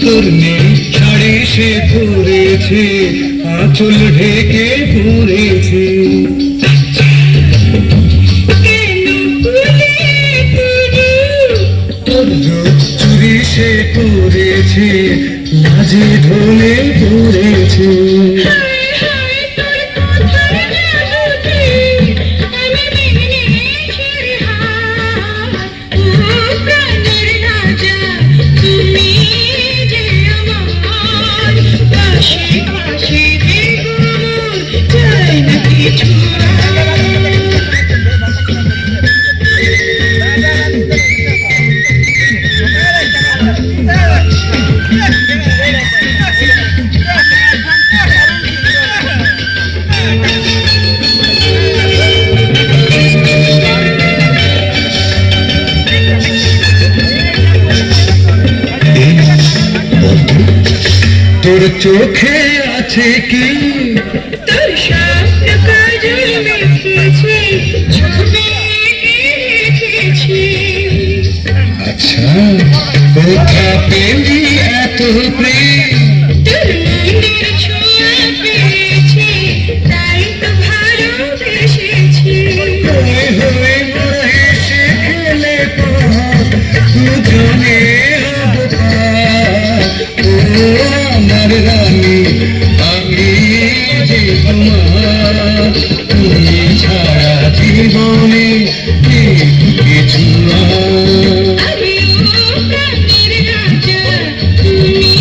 তোর নেই শাড়ি সে পরেছে, আঁচল ঢেকে পড়েছে। তোর রূপ চুরি সে করেছে, লাজে ঢলে পড়েছে। তোর চোখে আছে কি? তোর স্বপ্ন কাজল মেখেছে, ছবি রেখেছি। আচ্ছা, কোথা পেলি এত প্রেম? তোর মনের ছোঁয়া পেয়েছি, তাই তো ভালোবেসেছি। হয়ে হয়ে মোরা হেসে খেলে পথ, দুজনে হব পার। ও আমার রানী, আমি যে তোমার, তুমি ছাড়া জীবনে কিছু আর। আরে ও প্রাণের রাজা, তুমি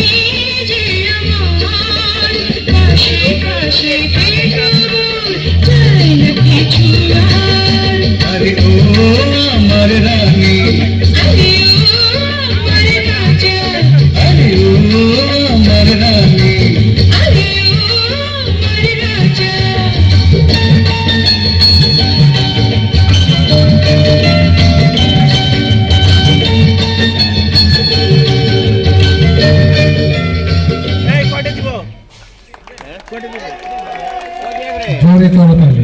যে আমার, পাশে পাশে থেকো মোর, চাই না কিছু আর। আরে ও আমার রানী, আরে ও আমার রাজা, আরে ও আমার রানী। আরে ও আমার রাজা। জোরে করতালি।